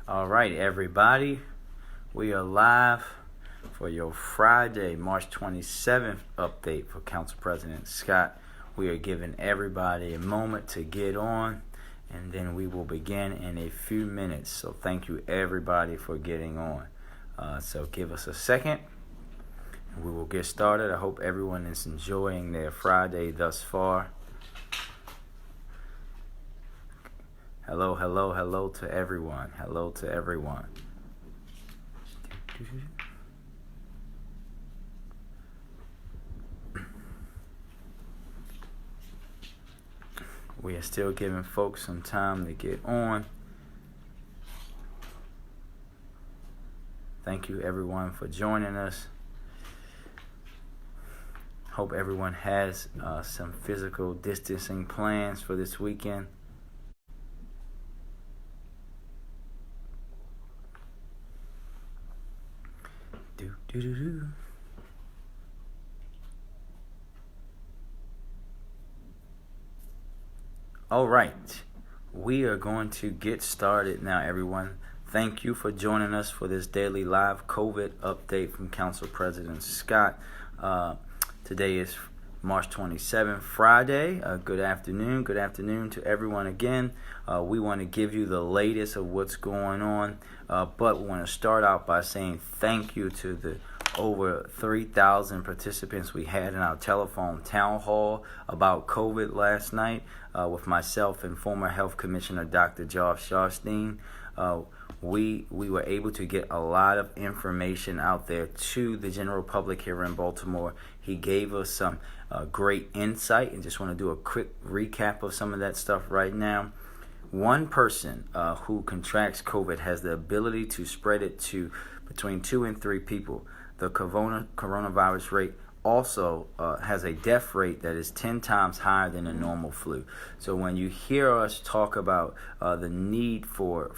All right, everybody, we are live for your Friday, March 27th update for Council President Scott. We are giving everybody a moment to get on, and then we will begin in a few minutes. So thank you, everybody, for getting on. So give us a second, and we will get started. I hope everyone is enjoying their Friday thus far. Hello, hello, hello to everyone. Hello to everyone. We are still giving folks some time to get on. Thank you, everyone, for joining us. Hope everyone has some physical distancing plans for this weekend. All right, we are going to get started now, everyone. Thank you for joining us for this daily live COVID update from Council President Scott. Today is March 27th, Friday. Good afternoon. Good afternoon to everyone again. We want to give you the latest of what's going on, but we want to start out by saying thank you to the over 3,000 participants we had in our telephone town hall about COVID last night with myself and former Health Commissioner Dr. Josh Sharfstein. We were able to get a lot of information out there to the general public here in Baltimore. He gave us some great insight, and just want to do a quick recap of some of that stuff right now. One person who contracts COVID has the ability to spread it to between 2 and 3 people. The coronavirus rate also has a death rate that is 10 times higher than a normal flu. So when you hear us talk about the need for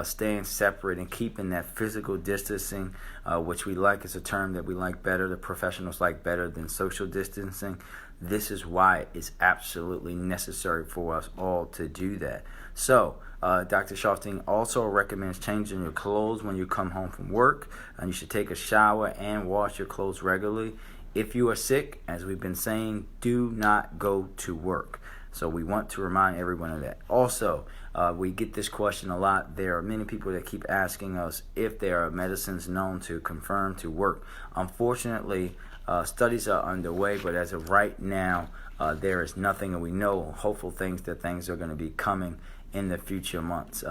staying separate and keeping that physical distancing, which we like is a term that we like better, the professionals like better than social distancing, this is why it's absolutely necessary for us all to do that. So Dr. Sharfstein also recommends changing your clothes when you come home from work, and you should take a shower and wash your clothes regularly. If you are sick, as we've been saying, do not go to work. So we want to remind everyone of that. Also, we get this question a lot. There are many people that keep asking us if there are medicines known to confirm to work. Unfortunately, studies are underway, but as of right now, there is nothing, and we know hopeful things that things are going to be coming in the future months.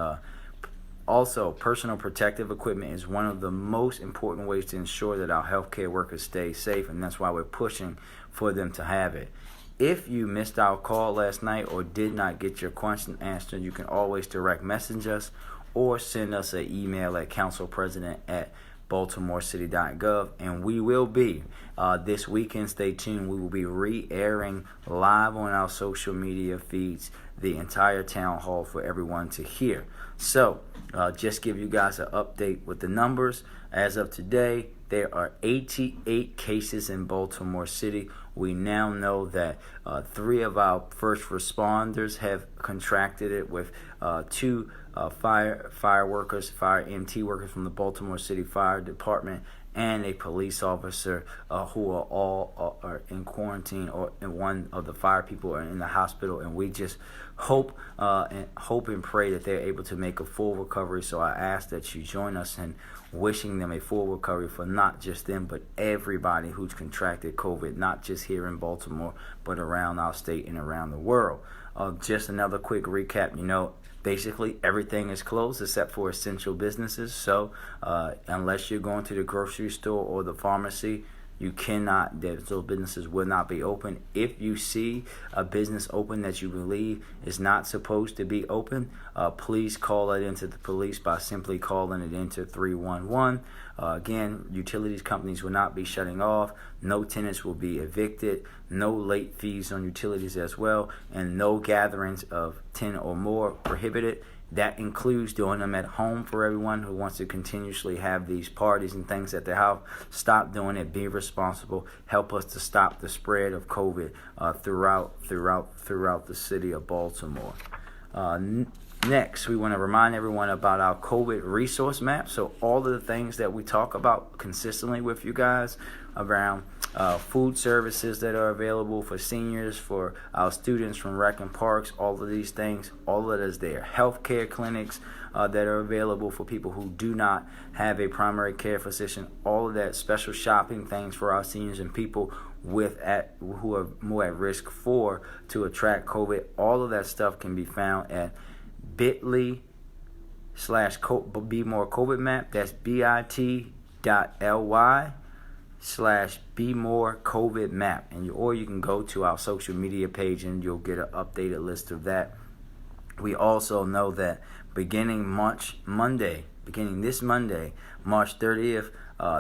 Also, personal protective equipment is one of the most important ways to ensure that our healthcare workers stay safe, and that's why we're pushing for them to have it. If you missed our call last night or did not get your question answered, you can always direct message us or send us an email at councilpresident@baltimorecity.gov, and we will be this weekend. Stay tuned. We will be re-airing live on our social media feeds the entire town hall for everyone to hear. So just give you guys an update with the numbers. As of today, there are 88 cases in Baltimore City. We now know that 3 of our first responders have contracted it, with 2 fire workers, fire EMT workers from the Baltimore City Fire Department, and a police officer who are all are in quarantine, or and one of the fire people are in the hospital. And we just hope and pray that they're able to make a full recovery. So I ask that you join us in wishing them a full recovery for not just them, but everybody who's contracted COVID, not just here in Baltimore, but around our state and around the world. Just another quick recap, basically everything is closed except for essential businesses. So unless you're going to the grocery store or the pharmacy, you cannot, those businesses will not be open. If you see a business open that you believe is not supposed to be open, please call it into the police by simply calling it into 311. Again, utilities companies will not be shutting off. No tenants will be evicted. No late fees on utilities as well. And no gatherings of 10 or more prohibited. That includes doing them at home for everyone who wants to continuously have these parties and things at their house. Stop doing it. Be responsible. Help us to stop the spread of COVID throughout the city of Baltimore. Next, we want to remind everyone about our COVID resource map. So all of the things that we talk about consistently with you guys around food services that are available for seniors, for our students from rec and parks, all of these things, all of it is there. Healthcare clinics that are available for people who do not have a primary care physician, all of that, special shopping things for our seniors and people who are more at risk to attract COVID. All of that stuff can be found at bit.ly/Be More COVID Map. That's bit.ly/Be More COVID Map. Or you can go to our social media page and you'll get an updated list of that. We also know that beginning this Monday, March 30th,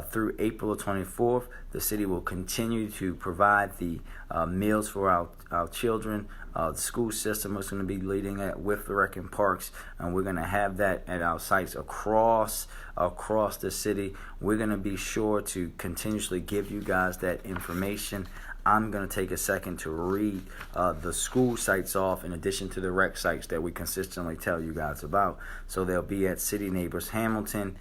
through April 24th, the city will continue to provide the meals for our children. The school system is going to be leading it with the rec and parks, and we're going to have that at our sites across the city. We're going to be sure to continuously give you guys that information. I'm going to take a second to read the school sites off in addition to the rec sites that we consistently tell you guys about. So they'll be at City Neighbors Hamilton,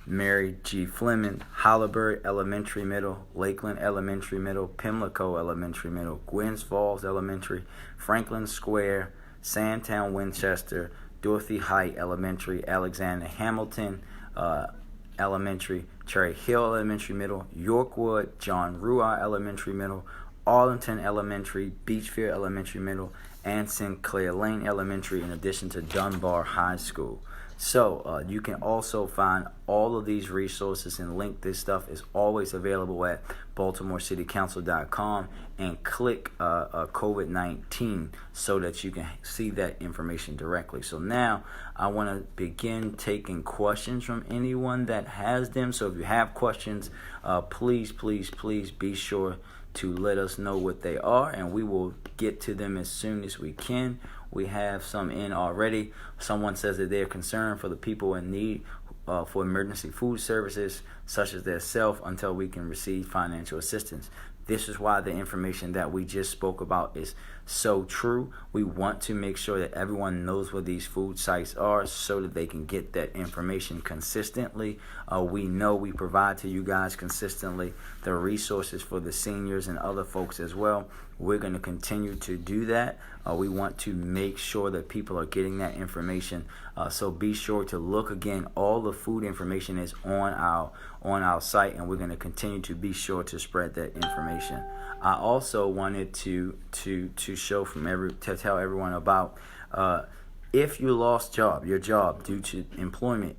Mary G. Fleming, Holabird Elementary Middle, Lakeland Elementary Middle, Pimlico Elementary Middle, Gwynns Falls Elementary, Franklin Square, Sandtown Winchester, Dorothy Height Elementary, Alexander Hamilton Elementary, Cherry Hill Elementary Middle, Yorkwood, John Ruah Elementary Middle, Arlington Elementary, Beechfield Elementary Middle, and Sinclair Lane Elementary, in addition to Dunbar High School. So you can also find all of these resources and link. This stuff is always available at BaltimoreCityCouncil.com, and click COVID-19 so that you can see that information directly. So now I want to begin taking questions from anyone that has them. So if you have questions, please be sure to let us know what they are, and we will get to them as soon as we can. We have some in already. Someone says that they're concerned for the people in need for emergency food services, such as their self, until we can receive financial assistance. This is why the information that we just spoke about is so true. We want to make sure that everyone knows where these food sites are so that they can get that information consistently. We know we provide to you guys consistently the resources for the seniors and other folks as well. We're going to continue to do that. We want to make sure that people are getting that information. So be sure to look again. All the food information is on our site, and we're going to continue to be sure to spread that information. I also wanted to show to tell everyone about if you lost your job due to employment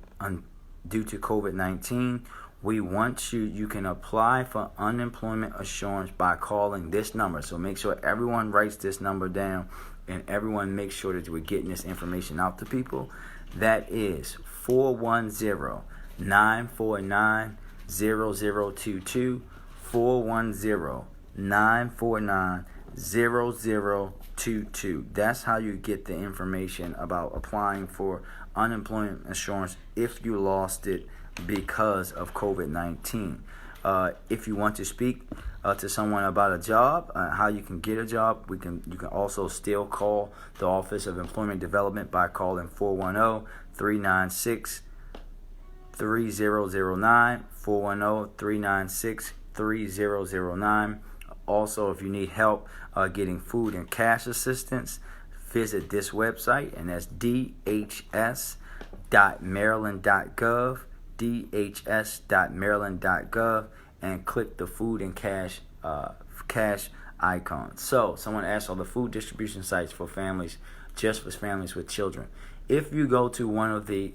due to COVID-19. We want you can apply for unemployment assurance by calling this number. So make sure everyone writes this number down, and everyone make sure that we're getting this information out to people. That is 410-949-0022, 410-949-0022. That's how you get the information about applying for unemployment insurance if you lost it because of COVID-19. If you want to speak to someone about a job, how you can get a job, you can also still call the Office of Employment Development by calling 410-396-3009, 410-396-3009. Also, if you need help getting food and cash assistance, visit this website, and that's dhs.maryland.gov, dhs.maryland.gov, and click the food and cash icon. So someone asked, are the food distribution sites for families, just for families with children? If you go to one of the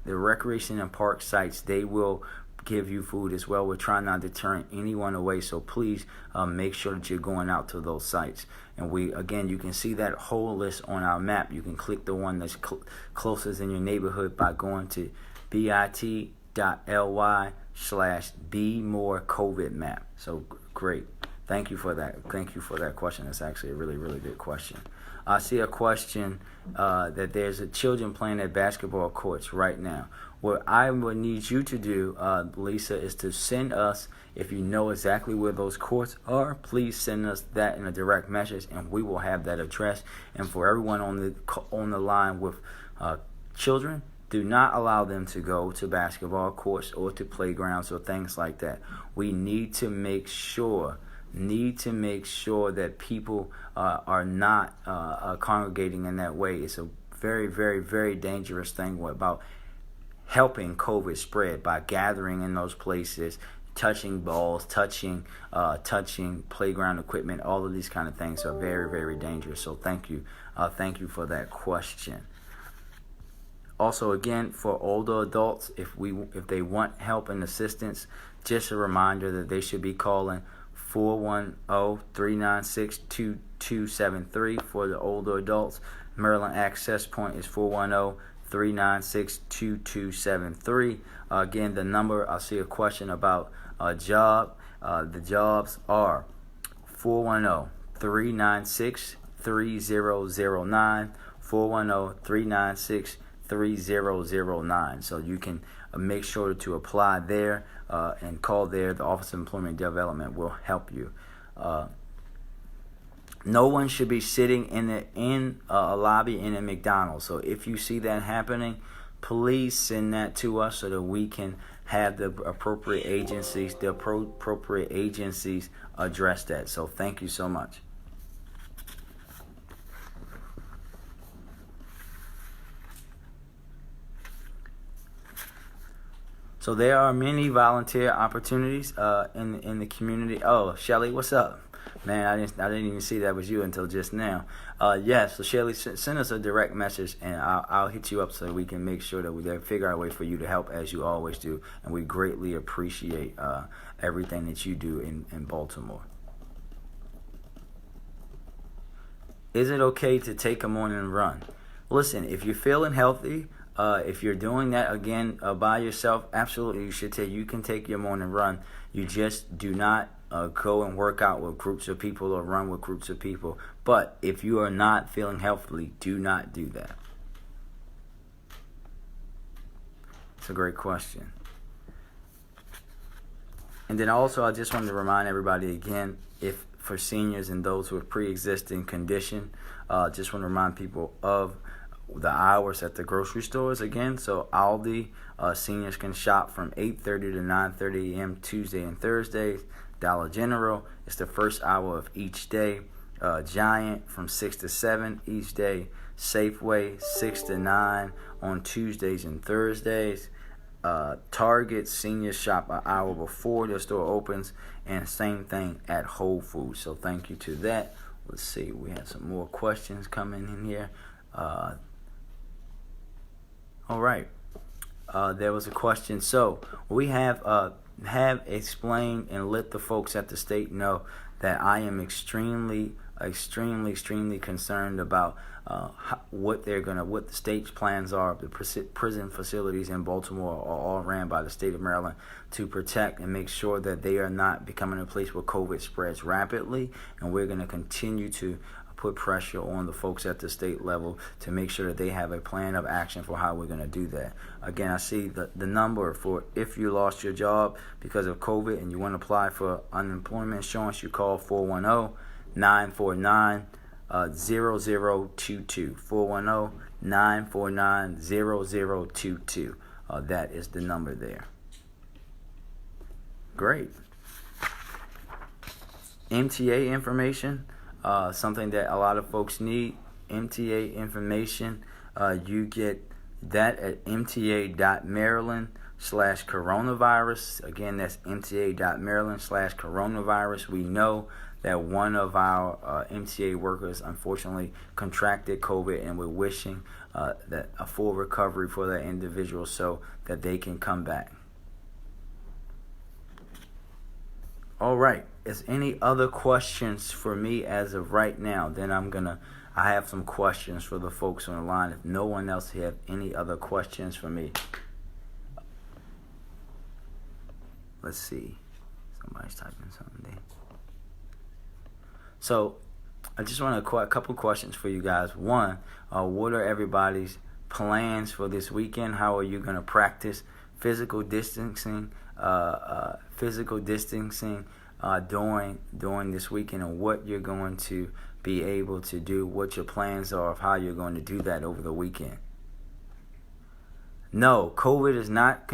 recreation and park sites, they will give you food as well. We're trying not to turn anyone away, so please make sure that you're going out to those sites. And you can see that whole list on our map. You can click the one that's closest in your neighborhood by going to bit.ly/Be More COVID Map. So great. Thank you for that. Thank you for that question. It's actually a really, really good question. I see a question that there's a children playing at basketball courts right now. What I would need you to do, Lisa, is to send us, if you know exactly where those courts are, please send us that in a direct message, and we will have that address. And for everyone on the line with children, do not allow them to go to basketball courts or to playgrounds or things like that. We need to make sure that people are not congregating in that way. It's a very, very, very dangerous thing about helping COVID spread by gathering in those places, touching balls, touching playground equipment. All of these kind of things are very, very dangerous. So thank you for that question. Also, again, for older adults, if they want help and assistance, just a reminder that they should be calling 410-396-2273 for the older adults. Maryland Access Point is 410-396-2273. Again, the number, I see a question about a job. The jobs are 410-396-3009, 410-396-3009. So you can make sure to apply there and call there. The Office of Employment Development will help you. No one should be sitting in a lobby in a McDonald's. So if you see that happening, please send that to us so that we can have the appropriate agencies address that. So thank you so much. So there are many volunteer opportunities in the community. Oh, Shelly, what's up? Man, I didn't even see that was you until just now. Yes, so Shelly, send us a direct message, and I'll hit you up so we can make sure that we figure out a way for you to help, as you always do. And we greatly appreciate everything that you do in Baltimore. Is it okay to take a morning run? Listen, if you're feeling healthy, if you're doing that again by yourself, absolutely you can take your morning run. You just do not go and work out with groups of people or run with groups of people. But if you are not feeling healthily, do not do that. It's a great question. And then also, I just wanted to remind everybody again, if for seniors and those who have pre-existing condition, just want to remind people of the hours at the grocery stores again. So Aldi, seniors can shop from 8:30 to 9:30 a.m. Tuesday and Thursdays. Dollar General, it's the first hour of each day. Giant from 6 to 7 each day. Safeway 6 to 9 on Tuesdays and Thursdays. Target, seniors shop an hour before the store opens, and same thing at Whole Foods. So thank you to that. Let's see, we have some more questions coming in here. All right. There was a question. So we have explained and let the folks at the state know that I am extremely concerned about what the state's plans are. The prison facilities in Baltimore are all ran by the state of Maryland to protect and make sure that they are not becoming a place where COVID spreads rapidly. And we're going to continue to put pressure on the folks at the state level to make sure that they have a plan of action for how we're going to do that. Again, I see the number for if you lost your job because of COVID and you want to apply for unemployment insurance, you call 410-949-0022. 410-949-0022. That is the number there. Great. MTA information. Something that a lot of folks need, MTA information. You get that at mta.maryland/coronavirus. Again, that's mta.maryland/coronavirus. We know that one of our MTA workers unfortunately contracted COVID, and we're wishing that a full recovery for that individual so that they can come back. All right. Is any other questions for me as of right now? Then I have some questions for the folks on the line. If no one else have any other questions for me. Let's see. Somebody's typing something there. So I just want a couple questions for you guys. One, what are everybody's plans for this weekend? How are you going to practice physical distancing? During this weekend, and what you're going to be able to do, what your plans are of how you're going to do that over the weekend. No, COVID is not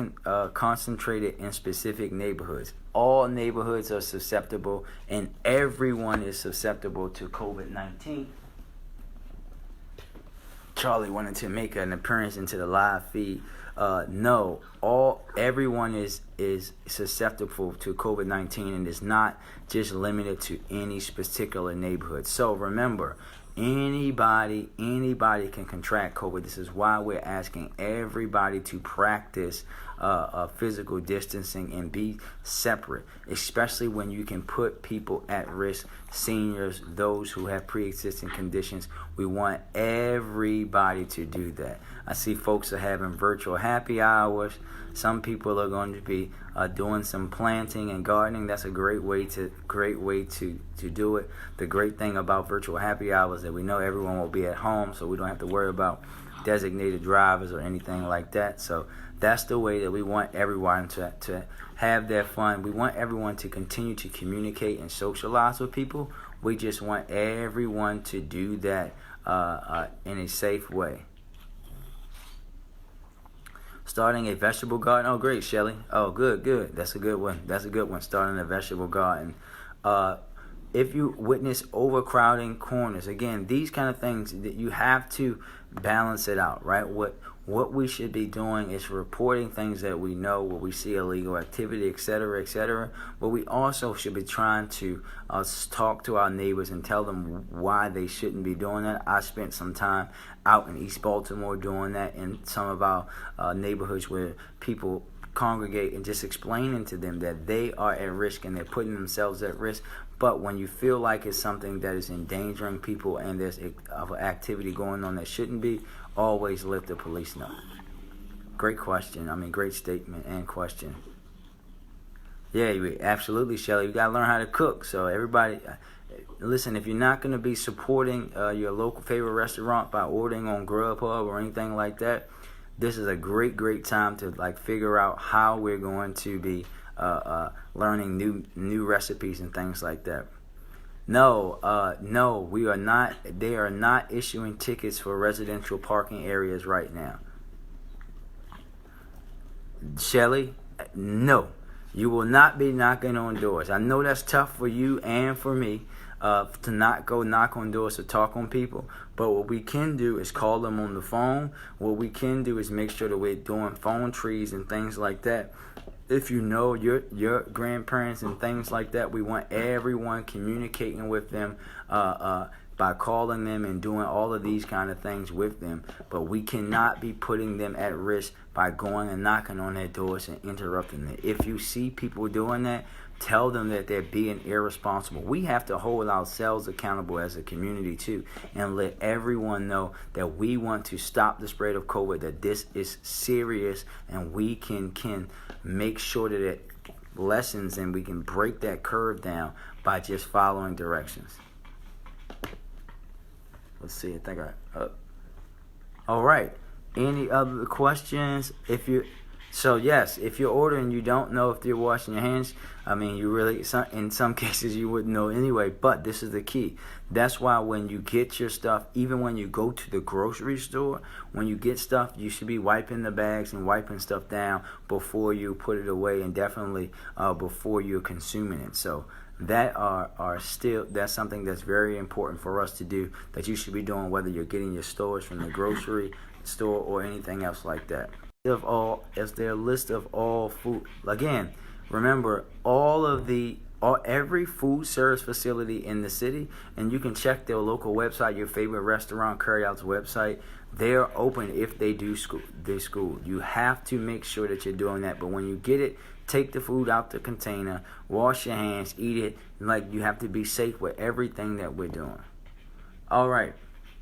concentrated in specific neighborhoods. All neighborhoods are susceptible, and everyone is susceptible to COVID-19. Charlie wanted to make an appearance into the live feed. No, everyone is susceptible to COVID-19, and is not just limited to any particular neighborhood. So remember, anybody can contract COVID. This is why we're asking everybody to practice physical distancing and be separate, especially when you can put people at risk, seniors, those who have pre-existing conditions. We want everybody to do that. I see folks are having virtual happy hours. Some people are going to be doing some planting and gardening. That's a great way to do it. The great thing about virtual happy hours is that we know everyone will be at home, so we don't have to worry about designated drivers or anything like that. So that's the way that we want everyone to have their fun. We want everyone to continue to communicate and socialize with people. We just want everyone to do that in a safe way. Starting a vegetable garden. Oh, great, Shelly. Oh, good. That's a good one. Starting a vegetable garden. If you witness overcrowding corners, again, these kind of things that you have to balance it out, right? What we should be doing is reporting things that we know, where we see illegal activity, etc. But we also should be trying to talk to our neighbors and tell them why they shouldn't be doing that. I spent some time out in East Baltimore doing that in some of our neighborhoods where people congregate, and just explaining to them that they are at risk and they're putting themselves at risk. But when you feel like it's something that is endangering people and there's activity going on that shouldn't be, always let the police know. Great question. Great statement and question. Yeah, absolutely, Shelly. You got to learn how to cook. So everybody, listen, if you're not going to be supporting your local favorite restaurant by ordering on Grubhub or anything like that, this is a great time to figure out how we're going to be learning new recipes and things like that. No, we are not. They are not issuing tickets for residential parking areas right now. Shelly, no, you will not be knocking on doors. I know that's tough for you and for me to not go knock on doors or talk on people. But what we can do is call them on the phone. What we can do is make sure that we're doing phone trees and things like that. If you know your grandparents and things like that, we want everyone communicating with them by calling them and doing all of these kind of things with them. But we cannot be putting them at risk by going and knocking on their doors and interrupting them. If you see people doing that, tell them that they're being irresponsible. We have to hold ourselves accountable as a community too, and let everyone know that we want to stop the spread of COVID, that this is serious, and we can make sure that it lessens and we can break that curve down by just following directions. Let's see, I think all right. Any other questions? If you're ordering, you don't know if you're washing your hands. You really, in some cases, you wouldn't know anyway, but this is the key. That's why when you get your stuff, even when you go to the grocery store, when you get stuff, you should be wiping the bags and wiping stuff down before you put it away, and definitely before you're consuming it. So that's something that's very important for us to do, that you should be doing, whether you're getting your stores from the grocery store or anything else like that. Is their list of all food. Again, remember every food service facility in the city, and you can check their local website, your favorite restaurant carryout's website. They're open if they do school. You have to make sure that you're doing that. But when you get it, take the food out the container, wash your hands, eat it. You have to be safe with everything that we're doing. All right.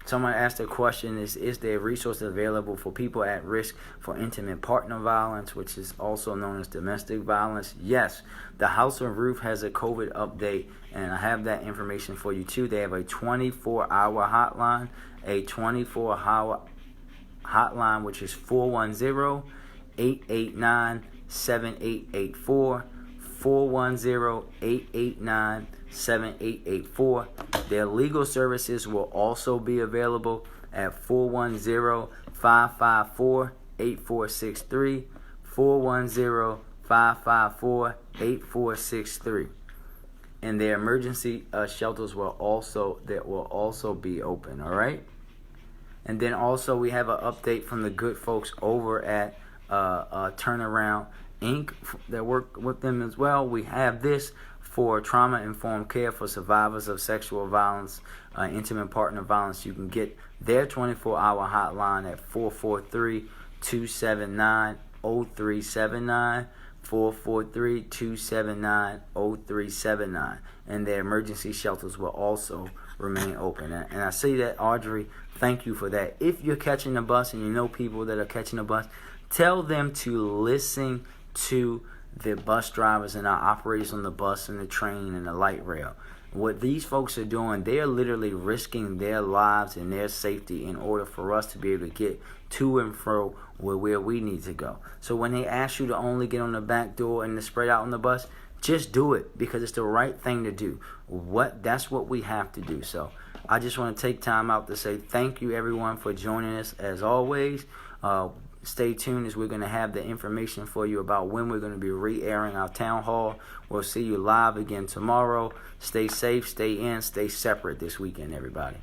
Someone asked a question, is there resources available for people at risk for intimate partner violence, which is also known as domestic violence? Yes. The House of Ruth has a COVID update, and I have that information for you too. They have a 24-hour hotline, which is 410-889-7884. 410-889-7884. Their legal services will also be available at 410-554-8463. 410-554-8463. And their emergency shelters will also be open. All right. And then also we have an update from the good folks over at Turnaround Inc. that work with them as well. We have this for trauma-informed care for survivors of sexual violence, intimate partner violence. You can get their 24-hour hotline at 443-279-0379, 443-279-0379. And their emergency shelters will also remain open. And I see that, Audrey, thank you for that. If you're catching the bus and you know people that are catching the bus, tell them to listen to the bus drivers and our operators on the bus and the train and the light rail. What these folks are doing, they're literally risking their lives and their safety in order for us to be able to get to and fro where we need to go. So when they ask you to only get on the back door and to spread out on the bus, just do it because it's the right thing to do. That's what we have to do. So I just want to take time out to say thank you, everyone, for joining us as always. Stay tuned as we're going to have the information for you about when we're going to be re-airing our town hall. We'll see you live again tomorrow. Stay safe, stay in, stay separate this weekend, everybody.